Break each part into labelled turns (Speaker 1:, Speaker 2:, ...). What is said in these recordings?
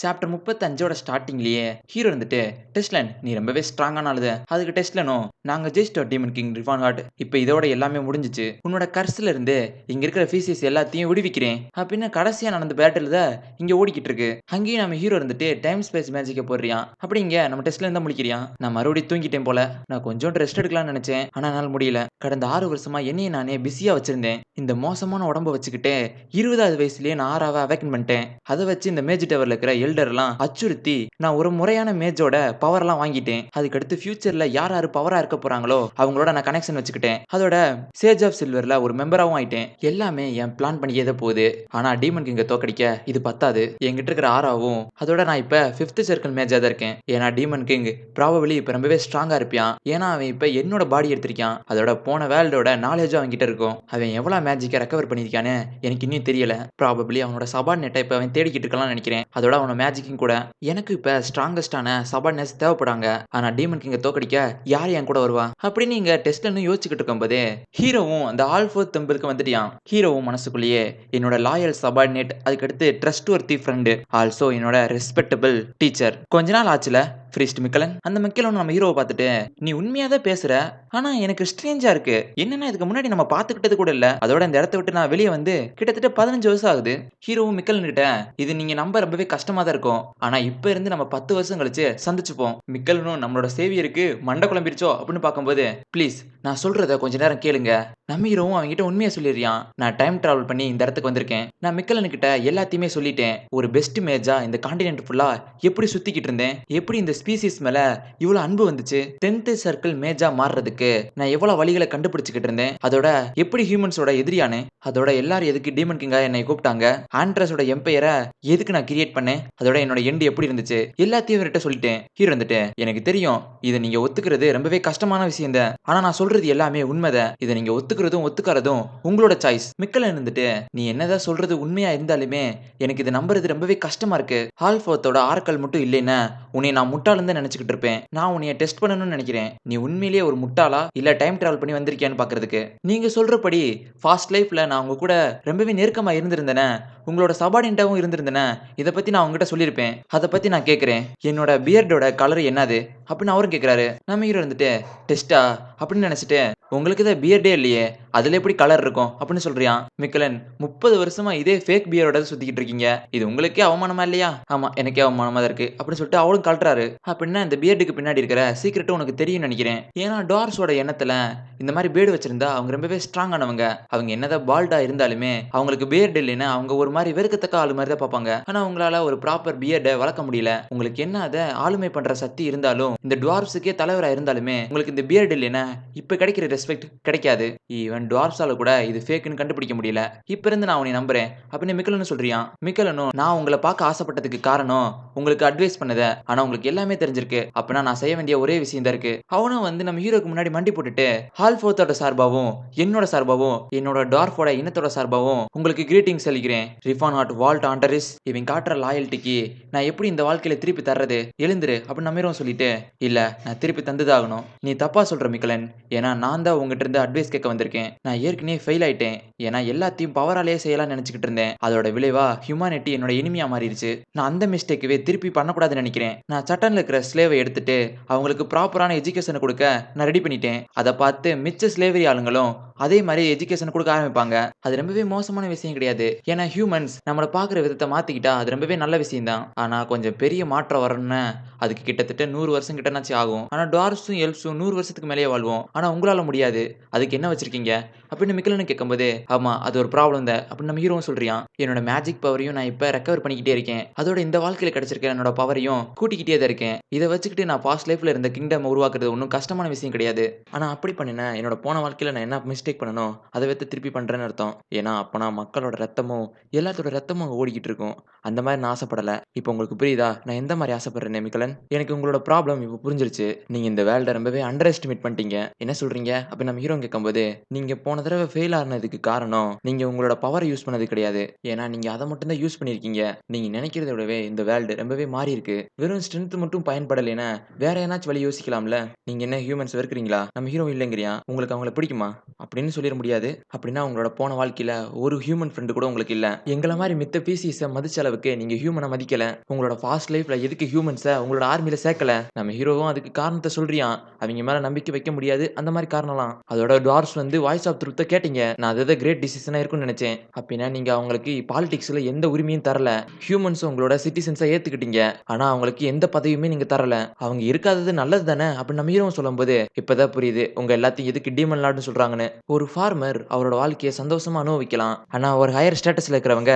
Speaker 1: Chapter 35ஓட ஸ்டார்டிங்லயே hero இருந்துட்டு டெஸ்ட்லன் நீ ரொம்பவே ஸ்ட்ராங்கான ஆளுது. அதுக்கு டெஸ்ட்லனும் நாங்க ஜெயிச்சிட்டோம் டீமன் கிங் ரிஃபான் ஹார்ட். இப்போ இதோட எல்லாமே முடிஞ்சிச்சு. உன்னோட கர்ஸ்ல இருந்து இங்க இருக்கிற ஃபீசிஸ் எல்லாத்தையும் விடுவிக்கிறேன் அப்படின்னு கடைசியா நடந்த பேட்டில் தான் இங்க ஓடிக்கிட்டு இருக்கு. அங்கேயும் நம்ம ஹீரோ இருந்துட்டு டைம் ஸ்பேஸ் மேஜிக்கை போடுறியான். அப்படி இங்க நம்ம டெஸ்ட்ல இருந்தா முழிக்கிறியான். நான் மறுபடியும் தூங்கிட்டேன் போல. நான் கொஞ்சம் ரெஸ்ட் எடுக்கலாம்னு நினைச்சேன். ஆனா என்னால முடியல. கடந்த 6 வருஷமா என்னையே நானே பிஸியா வச்சிருந்தேன். இந்த மோசமான உடம்ப வச்சுக்கிட்டு 20வது வயசுலயே நான் 6ஆவ அவேக்கன் பண்ணிட்டேன். அதை வச்சு இந்த மேஜ் டவர்ல இருக்கிற எல்டர்லாம் அச்சுறுத்தி நான் ஒரு முறையான மேஜோட பவர்லாம் வாங்கிட்டேன். அதுக்கடுத்து ஃபியூச்சர்ல யார் யாரு பவரா இருக்க போறாங்களோ அவங்களோட நான் கனெக்ஷன் வச்சுக்கிட்டேன். அதோட சேஜ் ஆஃப் சில்வர்ல ஒரு மெம்பராகவும் ஆயிட்டேன். எல்லாமே என் பிளான் பண்ணியே தான் போகுது. ஆனா டீமன் கிங்க தோக்கடிக்க இது பத்தாது. என்கிட்ட இருக்கிற ஆறாவும் அதோட நான் இப்ப 5th சர்க்கிள் மேஜா தான் இருக்கேன். ஏன்னா டீமன் கிங் ப்ராபபிலி இப்ப ரொம்பவே ஸ்ட்ராங்கா இருப்பான். ஏன்னா அவன் இப்ப என்னோட பாடி எடுத்திருக்கான். அதோட போன வேர்ல்டோட நாலேஜும் அவன் கிட்ட இருக்கும். அவன் எவ்வளவு மேஜிக்கை ரெக்கவர் பண்ணிருக்கான்னு எனக்கு இன்னும் தெரியல. ப்ராபபிலி அவனோட சபார்டினேட்டை இப்ப அவன் தேடிக்கிட்டு இருக்கலாம் நினைக்கிறேன். அதோட அவனோட மேஜிக்கும் கூட. எனக்கு இப்ப ஸ்ட்ராங்கஸ்டான சபார்டினேட்ஸ் தேவைப்படாங்க. ஆனா டீமன் கிங்க தோக்கடிக்க யார் என் கூட வருவா அப்படின்னு நீங்க டெஸ்ட்லன்னு யோசிச்சுக்கிட்டு இருக்கும்போது ஹீரோவும் அந்த ஆல்ஃபோர்த் டெம்பிளுக்கு வந்துட்டியான். ஹீரோவும் மனசுக்குள்ளேயே என்னோட லாயல் சபார்டினேட், அதுக்கடுத்து ட்ரஸ்ட் வர்த்தி ஃப்ரெண்டு, ஆல்சோ என்னோட ரெஸ்பெக்டபிள் டீச்சர். கொஞ்ச நாள் ஆச்சுல ஃப்ரீஸ்ட் மிக்கலன். அந்த மிக்கலன் நம்ம ஹீரோவை பார்த்துட்டு நீ உண்மையா தான் பேசுற. ஆனா எனக்கு ஸ்ட்ரேஞ்சா இருக்கு. என்னன்னா இதுக்கு முன்னாடி நம்ம பார்த்துக்கிட்டது கூட இல்ல. அதோட இந்த இடத்த விட்டு நான் வெளியே வந்து கிட்டத்தட்ட 15 வருஷம் ஆகுது. ஹீரோவும் மிக்கலன் கிட்ட இது நீங்க நம்ப ரொம்பவே கஷ்டமா தான் இருக்கும். ஆனா இப்ப இருந்து நம்ம 10 வருஷம் கழிச்சு சந்திச்சுப்போம். மிக்கலனும் நம்மளோட சேவியருக்கு மண்டை குழம்பிருச்சோ அப்படின்னு பார்க்கும்போது ப்ளீஸ் நான் சொல்றத கொஞ்ச நேரம் கேளுங்க. நம்ம ஹீரோவும் அவங்ககிட்ட உண்மையை சொல்லிடுறான். நான் டைம் டிராவல் பண்ணி இந்த இடத்துக்கு வந்திருக்கேன். நான் மிக்கலன் கிட்ட எல்லாத்தையுமே சொல்லிட்டேன். ஒரு பெஸ்ட் மேஜா இந்த கான்டினென்ட் ஃபுல்லா எப்படி சுத்திக்கிட்டு இருந்தேன், எப்படி இந்த ஸ்பீசிஸ் மேல இவ்வளவு அன்பு வந்துச்சு, 10th சர்க்கிள் மேஜா மாறுறதுக்கு நான் எவ்வளவு வழிகளை கண்டுபிடிச்சுக்கிட்டு இருந்தேன், அதோட எப்படி ஹியூமன்ஸோட எதிரியானே, அதோட எல்லாரும் எதுக்கு டீமன் கிங்கா என்னை கூப்பிட்டாங்க, ஆண்ட்ரஸோட எம்பையரை எதுக்கு நான் கிரியேட் பண்ணேன், அதோட என்னோட எண்டு எப்படி இருந்துச்சு, எல்லாத்தையும் இவர்கிட்ட சொல்லிட்டேன். ஹீரோ வந்துட்டு எனக்கு தெரியும் இதை நீங்க ஒத்துக்கிறது ரொம்பவே கஷ்டமான விஷயம் தான். ஆனா நான் சொல்றது எல்லாமே உண்மைதான். இதை நீங்க ஒத்துக்கிறதும் ஒத்துக்காரதும் உங்களோட சாய்ஸ். மிக்கலன் இருந்துட்டு நீ என்னதான் சொல்றது உண்மையா இருந்தாலுமே எனக்கு இது நம்புறது ரொம்பவே கஷ்டமா இருக்கு. ஆல்ஃபோர்த்தோட ஆட்கள் மட்டும் இல்லைன்னா உன்னை நான் முட்டாளுன்னு தான் நினைச்சுக்கிட்டு இருப்பேன். நான் உன்னைய டெஸ்ட் பண்ணணும்னு நினைக்கிறேன். நீ உண்மையிலேயே ஒரு முட்டாளா இல்ல டைம் டிராவல் பண்ணி வந்திருக்கியான்னு பாக்குறதுக்கு. நீங்க சொல்றபடி ஃபாஸ்ட் லைஃப்ல நான் உங்க கூட ரொம்பவே நெருக்கமா இருந்திருந்தேனே, உங்களோட சபார்டினேட்டாவும் இருந்திருந்தேனே, இதை பத்தி நான் உங்ககிட்ட சொல்லியிருப்பேன். அதை பத்தி நான் கேட்கிறேன். என்னோட பியர்டோட கலர் என்னது அப்படின்னு அவரும் கேட்கிறாரு. நம்ம ஹீரோ இருந்துட்டு டெஸ்டா அப்படின்னு நினைச்சிட்டு உங்களுக்கு தான் பியர்டே இல்லையே, அதுல எப்படி கலர் இருக்கும் அப்படின்னு சொல்றியான். மிக்கலன் 30 வருஷமா இதே ஃபேக் பியரோட சுத்திக்கிட்டு இருக்கீங்க. இது உங்களுக்கே அவமானமா இல்லையா? ஆமா எனக்கே அவமானமா தான் இருக்கு அப்படின்னு சொல்லிட்டு அவளும் கழட்டுறாரு. அப்படின்னா இந்த பியர்டுக்கு பின்னாடி இருக்கிற சீக்கிரட்டும் உனக்கு தெரியும் நினைக்கிறேன். ஏன்னா டார்ஸோட எண்ணத்துல இந்த மாதிரி பேர்டு வச்சிருந்தா அவங்க ரொம்பவே ஸ்ட்ராங் ஆனவங்க. அவங்க என்னதான் பால்டா இருந்தாலுமே அவங்களுக்கு பியர்டு இல்லைன்னா அவங்க ஒரு மாதிரி வெறுக்கத்தக்க ஆளு மாதிரி தான் பார்ப்பாங்க. ஆனா உங்களால ஒரு ப்ராப்பர் பியர்டை வளர்க்க முடியல. உங்களுக்கு என்ன அதை ஆளுமை பண்ற சக்தி இருந்தாலும் இந்த டுவார்ப்ஸுக்கே தலைவரா இருந்தாலுமே உங்களுக்கு இந்த பியர்டு இல்லைன்னா இப்ப கிடைக்கிற ரெஸ்பெக்ட் கிடைக்காது. ஈவன் டுவார்ப்ஸால கூட இது ஃபேக்னு கண்டுபிடிக்க முடியல. இப்ப இருந்து நான் உன்னை நம்புறேன் அப்படின்னு மிக்கலனும் சொல்றியான். மிக்கலனும் நான் உங்களை பார்க்க ஆசைப்பட்டதுக்கு காரணம் உங்களுக்கு அட்வைஸ் பண்ணத. ஆனா உங்களுக்கு எல்லாமே தெரிஞ்சிருக்கு. அப்பனா நான் செய்ய வேண்டிய ஒரே விஷயம் தான் இருக்கு. அவனும் வந்து நம்ம ஹீரோக்கு முன்னாடி மண்டி போட்டுட்டு ஹால்ஃபோர்த்தோட சார்பாவும் என்னோட சார்பாவும் என்னோட டார்ஃபோட இனத்தோட சார்பாவும் உங்களுக்கு கிரீட்டிங்ஸ் அளிக்கிறேன். ரிஃபான் ஹார்ட் வால்ட் ஆண்டரிஸ் இவன் காட்டுற லாயல்ட்டிக்கு நான் எப்படி இந்த வாழ்க்கையில திருப்பி தர்றது, எழுந்துரு அப்படின்னு நம்ம ஹீரோ சொல்லிட்டு இல்ல நான் திருப்பி தந்துதாகணும். நீ தப்பா சொல்ற மிக்கலன். ஏன்னா நான் தான் உங்ககிட்ட இருந்து அட்வைஸ் கேட்க வந்திருக்கேன். நான் ஏற்கனவே ஃபெயில் ஆயிட்டேன். ஏன்னா எல்லாத்தையும் பவராலேயே செய்யலாம் நினைச்சுக்கிட்டு இருந்தேன். அதோட விளைவா ஹியூமனிட்டி என்னோட இனிமையா மாறிடுச்சு. நான் அந்த மிஸ்டேக்கவே திருப்பி பண்ணக்கூடாதுன்னு நினைக்கிறேன். நான் சட்டன்ல இருக்கிற ஸ்லேவை எடுத்துட்டு அவங்களுக்கு ப்ராப்பரான எஜுகேஷனை கொடுக்க நான் ரெடி பண்ணிட்டேன். அதை பார்த்து மிச்ச ஸ்லேவரி ஆளுங்களும் அதே மாதிரி எஜுகேஷன் கொடுக்க ஆரம்பிப்பாங்க. அது ரொம்பவே மோசமான விஷயம் கிடையாது. ஏன்னா ஹியூமன்ஸ் நம்மளை பார்க்குற விதத்தை மாத்திக்கிட்டா அது ரொம்பவே நல்ல விஷயம் தான். ஆனா கொஞ்சம் பெரிய மாற்றம் வரணும்னு அதுக்கு கிட்டத்தட்ட 100 வருஷம் கிட்டனாச்சு ஆகும். ஆனா டார்ஸும் எல்ஃப்ஸும் 100 வருஷத்துக்கு மேலேயே வாழ்வோம். ஆனா உங்களால முடியாது. அதுக்கு என்ன வச்சிருக்கீங்க அப்படின்னு மிக்கலன்னு கேட்கும்போது ஆமா அது ஒரு ப்ராப்ளம் தான் அப்படின்னு நம்ம ஹீரோவும் சொல்றியான். என்னோட மேஜிக் பவரையும் நான் இப்ப ரெக்கவர் பண்ணிக்கிட்டே இருக்கேன். அதோட இந்த வாழ்க்கையில கிடைச்சிருக்க என்னோட பவரையும் கூட்டிக்கிட்டே தான் இருக்கேன். இதை வச்சுக்கிட்டு நான் பாஸ்ட் லைஃப்ல இருந்த கிங்டம் உருவாக்குறது ஒன்றும் கஷ்டமான விஷயம் கிடையாது. ஆனா அப்படி பண்ணினா என்னோட போன வாழ்க்கையில நான் என்ன மிஸ்டேக் பண்ணணும் அதை வைத்து திருப்பி பண்றேன்னு அர்த்தம். ஏன்னா அப்பனா மக்களோட ரத்தமும் எல்லாத்தோட ரத்தமும் ஓடிக்கிட்டு இருக்கும். அந்த மாதிரி நான் ஆசைப்படல. இப்போ உங்களுக்கு புரியுதா நான் எந்த மாதிரி ஆசைப்படுறேன் மிக்கலன்? எனக்கு உங்களோட ப்ராப்ளம் இப்போ புரிஞ்சிருச்சு. நீங்க இந்த வேர்ல்டை ரொம்பவே அண்டர் எஸ்டிமேட் பண்ணிட்டீங்க. என்ன சொல்றீங்க அப்படின்னு நம்ம ஹீரோ கேட்கும்போது நீங்க போன தடவை ஃபெயில் ஆனதுக்கு காரணம் நீங்க உங்களோட பவரை யூஸ் பண்ணது கிடையாது. ஏன்னா நீங்க அதை மட்டும் தான் யூஸ் பண்ணிருக்கீங்க. நீங்க நினைக்கிறத விடவே இந்த வேர்ல்டு ரொம்பவே மாறி இருக்கு. வெறும் ஸ்ட்ரென்த் மட்டும் பயன்படலைன்னா வேற ஏதாச்சும் வழி யோசிக்கலாம்ல. நீங்க என்ன ஹியூமன்ஸ் வெறுக்கிறீங்களா? நம்ம ஹீரோ இல்லைங்கிறியா? உங்களுக்கு அவங்கள பிடிக்குமா அப்படின்னு சொல்லிட முடியாது. அப்படின்னா உங்களோட போன வாழ்க்கையில ஒரு ஹியூமன் ஃப்ரெண்டு கூட உங்களுக்கு இல்ல. எங்களை மாதிரி மித்த பீசிஸை மதிச்ச அளவுக்கு நீங்க ஹியூமன மதிக்கல. உங்களோட பாஸ்ட் லைஃப்ல எதுக்கு ஹியூமன்ஸ உங்களோட ஆர்மில சேர்க்கல? நம்ம ஹீரோவும் அதுக்கு காரணத்த சொல்றியான். அவிங்க மேல நம்பிக்கை வைக்க முடியாது. அந்த மாரி காரணம்லாம். அதோட டுவார்ஃப்ஸ் வந்து வாய்ஸ் ஆஃப் ட்ரூத்த கேட்டீங்க. நான் அதுதான் கிரேட் டிசிஷனா இருக்கும்னு நெனச்சேன். அப்டின்னா நீங்க அவங்களுக்கு பாலிடிக்ஸ்ல எந்த உரிமையும் தரல. ஹியூமன்ஸ் உங்களோட சிட்டிசன்ஸா ஏத்துக்கிட்டீங்க. ஆனா அவங்களுக்கு எந்த பதவியுமே நீங்க தரல. அவங்க இருக்காதது நல்லது தானே அப்டின்னு நம்ம ஹீரோவும் சொல்லும்போது, இப்பதான் புரியுது. உங்க எல்லாத்தையும் எதுக்கு டீமன் லார்ட்னு சொல்றாங்கன்னு. ஒரு ஃபார்மர் அவரோட வாழ்க்கைய சந்தோஷமா அனுபவிக்கலாம். ஆனா ஒரு ஹையர் ஸ்டேட்டஸ்ல இருக்கிறவங்க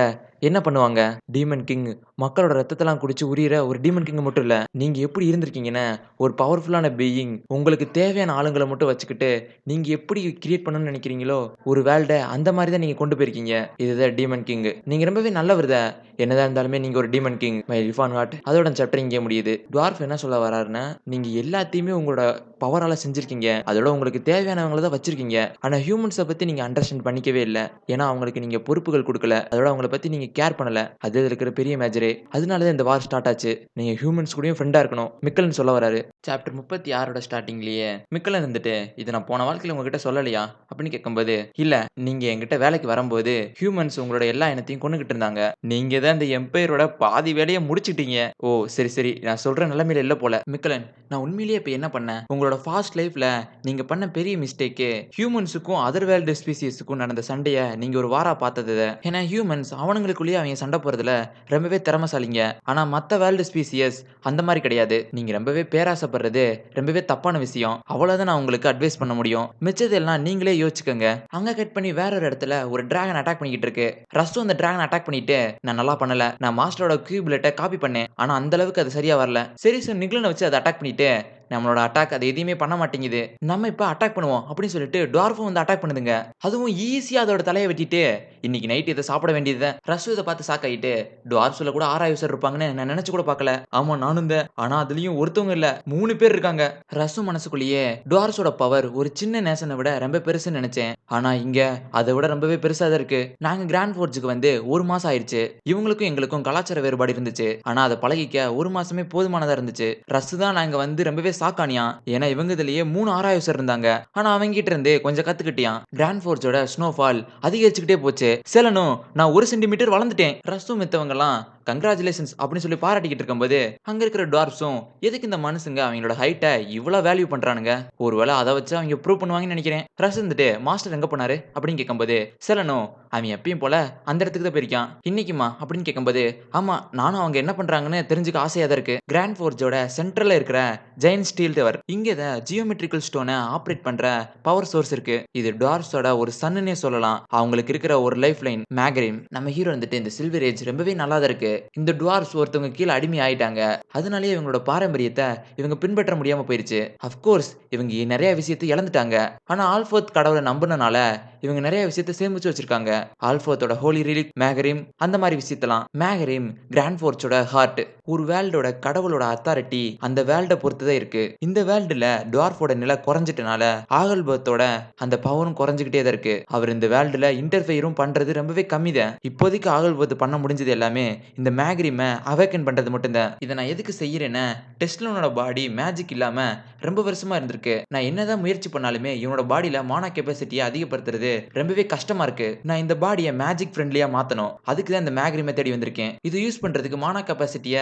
Speaker 1: என்ன பண்ணுவாங்க? டீமன் கிங் மக்களோட ரத்தத்தலாம் குடிச்சு உரியிற ஒரு டீமன் கிங் மட்டும் இல்ல. நீங்க எப்படி இருந்திருக்கீங்கன்னா, ஒரு பவர்ஃபுல்லான பீயிங் உங்களுக்கு தேவையான ஆளுங்கள மட்டும் வச்சுக்கிட்டு, நீங்க எப்படி கிரியேட் பண்ணணும்னு நெனைக்கிறீங்களோ, ஒரு வேர்ல்ட அந்த மாரி தான் நீங்க கொண்டு போயிருக்கீங்க. இதுதான் டீமன் கிங். நீங்க ரொம்பவே நல்லவர் தான். என்னதான் இருந்தாலுமே நீங்க ஒரு டீமன் கிங். மை ரிஃபான் ஹார்ட். அதோட சாப்டர் இங்கேயே முடியுது. டுவார்ஃப் என்ன சொல்ல வராருன்னா, நீங்க எல்லாத்தையுமே உங்களோட பவரால செஞ்சிருக்கீங்க. அதோட உங்களுக்கு தேவையானவங்கள தான் வச்சிருக்கீங்க. ஆனா ஹியூமன்ஸ பத்தி நீங்க அண்டர்ஸ்டாண்ட் பண்ணிக்கவே இல்ல. ஏன்னா அவங்களுக்கு நீங்க பொறுப்புகள் குடுக்கல. அதோட அவங்கள பத்தி நீங்க கேர் பண்ணல. அது இதுல இருக்கிற பெரிய மேஜரே. அதனால தான் இந்த வார் ஸ்டார்ட் ஆச்சு. நீங்க ஹியூமன்ஸ் கூடயும் ஃப்ரெண்டா இருக்கணும். மிக்கல்ன்னு சொல்ல வராரு. சாப்டர் 36ஓட ஸ்டார்ட்டிங்லயே மிக்கலன் இருந்துட்டு, "இத நான் போன வாழ்க்கையில உங்ககிட்ட சொல்லலையா?" அப்படின்னு கேட்கும்போது, "இல்ல, நீங்க என்கிட்ட வேலைக்கு வரும்போது ஹியூமன்ஸ் உங்களோட எல்லா இனத்தையும் கொன்னுகிட்டு இருந்தாங்க. நீங்க தான் இந்த எம்பையரோட பாதி வேலைய முடிச்சுட்டீங்க." "ஓ! சரி, சரி. நான் சொல்ற நிலைமையில இல்ல போல." மிக்கலன், "நான் உண்மையிலேயே இப்ப என்ன பண்ணேன்? உங்களோட பாஸ்ட் லைஃப்ல நீங்க பண்ண பெரிய மிஸ்டேக்கு ஹியூமன்ஸுக்கும் அதர் வேர்ல்டு ஸ்பீசிஸ்க்கும் நடந்த சண்டைய நீங்க ஒரு வாரா பார்த்தது. ஏன்னா ஹியூமன்ஸ் அவனுங்களுக்குள்ளேயே அவங்க சண்டை போடுறதுல ரொம்பவே திறமைசாலிங்க. ஆனா மத்த வேர்ல்டு ஸ்பீசியஸ் அந்த மாரி கிடையாது. நீங்க ரொம்பவே பேராசைப்படுறது ரொம்பவே தப்பான விஷயம். அவ்வளவுதான் நான் உங்களுக்கு அட்வைஸ் பண்ண முடியும். மிச்சதெல்லாம் நீங்களே யோசிச்சுக்கங்க." அங்க கட் பண்ணி வேற ஒரு இடத்துல ஒரு டிராகன் அட்டாக் பண்ணிக்கிட்டு இருக்கு. ரஸ்டும் அந்த டிராகன் அட்டாக் பண்ணிட்டு, "நான் நல்லா பண்ணல. நான் மாஸ்டரோட கியூப்லெட்ட காப்பி பண்ணேன். ஆனா அந்த அளவுக்கு அது சரியா வரல." சரி நிக்லன வச்சு அத அட்டாக் பண்ணிட்டு, "நம்மளோட அட்டாக் அது எதையுமே பண்ண மாட்டேங்குது. நம்ம இப்ப அட்டாக் பண்ணுவோம்." அப்படின்னு சொல்லிட்டு டுவார்ஃபும் வந்து அட்டாக் பண்ணுதுங்க. அதுவும் ஈஸியா அதோட தலைய வெட்டிட்டு, "இன்னைக்கு நைட் இத சாப்பிட வேண்டியது தான்." ரஸ்ஸு இத பார்த்து ஷாக் ஆயிட்டு, "டுவார்ஃப்ஸ்ல கூட 6 யூசர் இருப்பாங்கன்னு நான் நெனச்சு கூட பார்க்கல." "ஆமா நானும் தான். ஆனா அதுலயும் ஒருத்தவங்க இல்ல 3 பேர் இருக்காங்க." ரஸ்ஸு மனசுக்குள்ளேயே, டுவார்ஃப்ஸோட பவர் ஒரு சின்ன நேஷன விட ரொம்ப பெருசுன்னு நெனச்சேன். ஆனா இங்க அத விட ரொம்பவே பெருசா தான் இருக்கு. நாங்க கிராண்ட் ஃபோர்ஜுக்கு வந்து 1 மாசம் ஆயிருச்சு. இவங்களுக்கும் எங்களுக்கும் கலாச்சார வேறுபாடு இருந்துச்சு. ஆனா அத பழகிக்க 1 மாசமே போதுமானதா இருந்துச்சு." ரஸ்ஸு தான் நாங்க வந்து ரொம்பவே ஷாக் ஆனியான். ஏன்னா இவங்க இதுலயே 3 ஆராய்வசர் இருந்தாங்க. ஆனா அவங்கிட்ட இருந்து கொஞ்சம் கத்துக்கிட்டியான். கிராண்ட் ஃபோர்ஜோட ஸ்னோஃபால் அதிகரிச்சுக்கிட்டே போச்சு. "செலனும் நான் 1 சென்டிமீட்டர் வளர்ந்துட்டேன்." ரஸ்ஸும் மித்தவங்கலாம் கங்ராச்சுலேஷன்ஸ் அப்படின்னு சொல்லி பாராட்டிக்கிட்டு இருக்கும்போது, அங்க இருக்கிற டுவார்ஃப்ஸும் எதுக்கு இந்த மனுஷங்க அவங்களோட ஹைட்ட இவ்ளோ வேல்யூ பண்றானுங்க? ஒருவேள அத வச்சு அவங்க ப்ரூவ் பண்ணுவாங்கன்னு நெனைக்கிறேன். ரஸ் இருந்துட்டு, "மாஸ்டர் எங்க போனாரு?" அப்படின்னு கேட்கும்போது, செலனும் அவன் எப்பயும் போல அந்த இடத்துக்கு தான் போயிருக்கான். "இன்னைக்குமா?" அப்படின்னு கேட்கும்போது, "ஆமா, நானும் அவங்க என்ன பண்றாங்கன்னு தெரிஞ்சுக்க ஆசையா தான் இருக்கு." கிராண்ட் ஃபோர்ஜோட சென்ட்ரல்ல இருக்கிற ஜெயன்ட் ஸ்டீல் டவர். இங்க தான் ஜியோமெட்ரிக்கல் ஸ்டோன ஆப்பரேட் பண்ற பவர் சோர்ஸ் இருக்கு. இது டார்க்ஸோட ஒரு சன்னுன்னே சொல்லலாம். அவங்களுக்கு இருக்கிற ஒரு லைஃப் லைன் மேக்ரிம். நம்ம ஹீரோ வந்துட்டு இந்த சில்வர் ஏஜ் ரொம்பவே நல்லா தான் இருக்கு. இந்த டுவார்ஸ் ஒருத்தவங்க கீழ அடிமை ஆயிட்டாங்க. அதனாலேயே இவங்களோட பாரம்பரியத்த இவங்க பின்பற்ற முடியாம போயிருச்சு. அஃப்கோர்ஸ் இவங்க நெறைய விஷயத்த இழந்துட்டாங்க. ஆனா ஆல்ஃபோர்த் கடவுள நம்புனனால இவங்க நெறைய விஷயத்த சேமிச்சு வச்சிருக்காங்க. ஆல்ஃபோர்த்தோட ஹோலி ரிலிக், மேகரிம் அந்த மாரி விஷயத்தலாம். மேகரிம் கிராண்ட் ஃபோர்ஸோட ஹார்ட். ஒரு வேர்ல்டோட கடவுளோட அத்தாரிட்டி அந்த வேர்ல்ட பொறுத்து தான் இருக்கு. இந்த வேர்ல்டுல டுவார்ஃபோட நிலை குறைஞ்சிட்டனால ஆகல்பர்த்தோட அந்த பவரும் குறைஞ்சுகிட்டே தான் இருக்கு. அவர் இந்த வேர்ல்டுல இன்டர்ஃபியரும் பண்றது ரொம்பவே கம்மி தான். இப்போதைக்கு ஆகல்பர்த் பண்ண முடிஞ்சது எல்லாமே இந்த மேகரிம அவேக்கன் பண்றது மட்டும் தான். இத நான் எதுக்கு செய்யறேன்னா, டெஸ்லனோட பாடி மேஜிக் இல்லாம ரொம்ப வருஷமா இருந்திருக்கு. நான் என்னதான் முயற்சி பண்ணாலுமே இவனோட பாடியில மானா கெப்பாசிட்டிய அதிகப்படுத்துறது ரொம்பவே கஷ்டமா இருக்கு. நான் இந்த பாடிய மேஜிக் ஃப்ரெண்ட்லியா மாத்தணும். அதுக்கு தான் இந்த மேகரிம தேடி வந்திருக்கேன். இது யூஸ் பண்றதுக்கு மானா கெப்பாசிட்டிய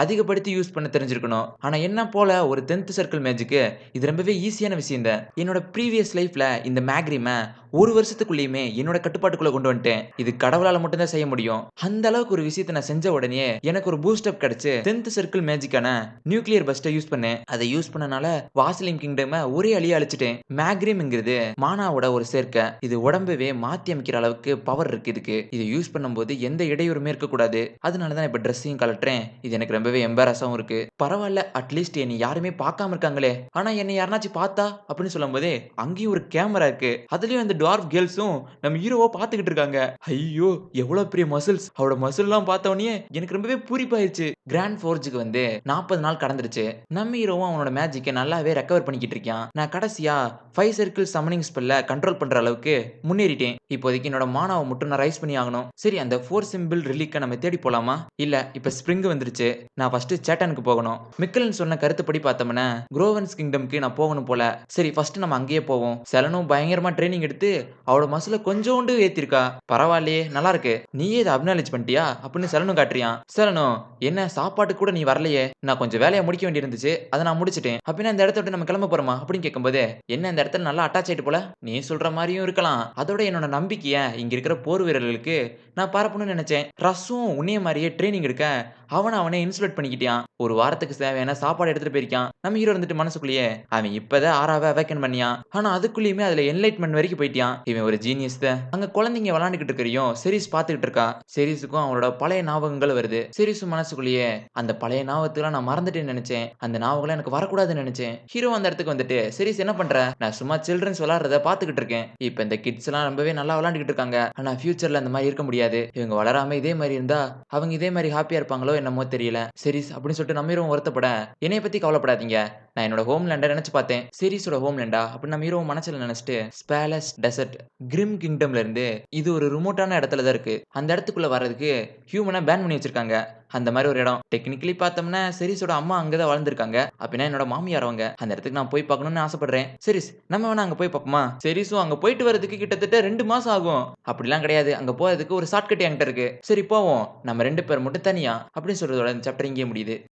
Speaker 1: அதிகப்படுத்தி யூஸ் பண்ண தெரிஞ்சிருக்கணும். ஆனா என்ன போல ஒரு 10th சர்க்கிள் மேஜிக்கு இது ரொம்பவே ஈஸியான விஷயம் தான். என்னோட ப்ரீவியஸ் லைஃப்ல இந்த மேக்ரிம 1 வருஷத்துக்குள்ளேயுமே என்னோட கட்டுப்பாட்டுக்குள்ள கொண்டு வந்துட்டேன். இது கடவுளால மட்டும் தான் செய்ய முடியும். அந்த அளவுக்கு ஒரு விஷயத்த நான் செஞ்ச உடனே எனக்கு ஒரு பூஸ்ட் அப் கிடைச்சு 10th சர்க்கிள் மேஜிக்கான நியூக்ளியர் பஸ்ட யூஸ் பண்ணேன். அதை யூஸ் பண்ணனால வாசிலின் கிங்டம ஒரே அழிய அழிச்சிட்டேன். மேக்ரிம்ங்கிறது மானாவோட ஒரு சேர்க்கை. இது உடம்பவே மாத்தி அமைக்கிற அளவுக்கு பவர் இருக்கு இதுக்கு. இதை யூஸ் பண்ணும்போது எந்த இடையூறுமே இருக்கக்கூடாது. அதனால தான் இப்ப ட்ரெஸ்ஸையும் கழட்டுறேன். இது எனக்கு ரொம்பவே எம்பாரஸாவும் இருக்கு. பரவாயில்ல, அட்லீஸ்ட் என்னை யாருமே பார்க்காம இருக்காங்களே. ஆனா என்னை யாருனாச்சும் பார்த்தா அப்படின்னு சொல்லும்போதே அங்கேயும் ஒரு கேமரா இருக்கு. அதுலயும் அந்த டுவார்ஃப் கேர்ள்ஸும் நம்ம ஹீரோவ பார்த்துக்கிட்டு இருக்காங்க. ஐயோ, எவ்வளவு பெரிய மசில்ஸ். அவளோட மசில் எல்லாம் பார்த்த உடனே எனக்கு ரொம்பவே பூரிப்பாயிருச்சு. கிராண்ட் ஃபோர்ஜுக்கு வந்து 40 நாள் கடந்துருச்சு. நம்ம ஹீரோவும் அவனோட மேஜிக்கை நல்லாவே ரெக்கவர் பண்ணிக்கிட்டு இருக்கான். நான் கடைசியா 5 சர்க்கிள் சம்மனிங் ஸ்பெல்ல கண்ட்ரோல் பண்ற அளவுக்கு முன்னேறிட்டேன். இப்போதைக்கு என்னோட மானாவை மட்டும் நான் ரைஸ் பண்ணி ஆகணும். சரி, அந்த 4 சிம்பிள் ரிலீக்க நம்ம தேடி போலாமா? இல்ல, இப்ப ஸ்ப்ரிங் வந்துருச்சு. நான் ஃபர்ஸ்ட் சேட்டனுக்கு போகணும். மிக்கலன் சொன்ன கருத்துப்படி பார்த்தோம்னா குரோவன்ஸ் கிங்டம்க்கு நான் போகணும் போல. சரி, ஃபர்ஸ்ட் நம்ம அங்கேயே போவோம். செலனும் பயங்கரமா ட்ரைனிங் எடுத்து பார்த்து அவளோட மசில கொஞ்சோண்டு ஏத்திருக்கா. பரவாயில்லையே! நல்லா இருக்கு. நீயே இத அக்னாலெட்ஜ் பண்ணிட்டியா? அப்படின்னு சலனு காட்டுறியான். சலனு, என்ன சாப்பாட்டுக்கு கூட நீ வரலையே? நான் கொஞ்சம் வேலைய முடிக்க வேண்டியிருந்துச்சு. அத நான் முடிச்சுட்டேன். அப்படின்னா இந்த இடத்த விட்டு நம்ம கிளம்ப போறோமா? அப்படின்னு கேட்கும்போது, என்ன இந்த இடத்துல நல்லா அட்டாச் ஆயிட்ட போல? நீ சொல்ற மாரியும் இருக்கலாம். அதோட என்னோட நம்பிக்கைய இங்க இருக்கிற போர் வீரர்களுக்கு நான் பரப்பணும்னு நெனச்சேன். ரஸும் உன்னைய மாரியே ட்ரெய்னிங் எடுக்க, அவனே இன்சுலேட் பண்ணிக்கிட்டான். ஒரு வாரத்துக்கு தேவையான சாப்பாடு எடுத்துட்டு போயிருக்கான். நம்ம ஹீரோ இருந்துட்டு மனசுக்குள்ளேயே, அவன் இப்பதான் 6ஆவ அவேக்கன் பண்ணியான். ஆனா அதுக்குள்ளயுமே அதுல என்லைட்மென்ட் வரைக்கும் போயிட்டான். இவன் ஒரு ஜீனியஸ் தான். அங்க குழந்தைங்க விளையாண்டுகிட்டு இருக்கிறதையும் செரிஸ் பார்த்துக்கிட்டு இருக்கா. செரிஸுக்கும் அவளோட பழைய ஞாபகங்கள் வருது. செரிஸும் மனசுக்குள்ளேயே, அந்த பழைய ஞாபகத்தலாம் நான் மறந்துட்டேன்னு நெனச்சேன். அந்த ஞாபகம்லாம் எனக்கு வரக்கூடாதுன்னு நெனச்சேன். ஹீரோ அந்த இடத்துக்கு வந்துட்டு, "செரிஸ் என்ன பண்ற?" "நான் சும்மா சில்ட்ரன்ஸ் விளையாடுறத பார்த்துக்கிட்டு இருக்கேன். இப்ப இந்த கிட்ஸ்லாம் ரொம்பவே நல்லா விளையாண்டுகிட்டு இருக்காங்க. ஆனா ஃபியூச்சர்ல அந்த மாரி இருக்க முடியாது. இவங்க வளராம இதே மாரி இருந்தா, அவங்க இதே மாரி ஹேப்பியா இருப்பாங்களோ என்னமோ தெரியல. செரிஸ் அப்படின்னு சொல்லிட்டு நம்ம ஹீரோவும் வருத்தப்பட, "என்னைய பத்தி கவலைப்படாதீங்க. நான் என்னோட ஹோம்லேண்ட நெனச்சு பார்த்தேன். சீரிஸோட ஹோம்லேண்டா? அப்படின்னு நம்ம ஹீரோவும் மனசுல நெனச்சுட்டு, ஸ்பேலஸ் டெசர்ட் கிரிம் கிங்டம்ல இருந்து இது ஒரு ரிமோட்டான இடத்துல தான் இருக்கு. அந்த இடத்துக்குள்ள வர்றதுக்கு ஹியூமன பேன் பண்ணி வச்சிருக்காங்க. அந்த மாரி ஒரு இடம். டெக்னிக்கலி பார்த்தோம்னா, செரிஸோட அம்மா அங்க தான் வாழ்ந்திருக்காங்க. அப்படின்னா என்னோட மாமியார் அவங்க. அந்த இடத்துக்கு நான் போய் பார்க்கணும்னு ஆசைப்படுறேன். செரிஸ், நம்ம வேணா அங்க போய் பார்ப்போமா? செரிஸும் அங்க போயிட்டு வரதுக்கு கிட்டத்தட்ட 2 மாசம் ஆகும். அப்படிலாம் கிடையாது. அங்க போறதுக்கு ஒரு ஷார்ட்கட் என்கிட்ட இருக்கு. சரி போவோம். நம்ம 2 பேர் மட்டும் தனியா அப்படின்னு சொல்றதோட இந்த சாப்டர் இங்கேயே முடியுது.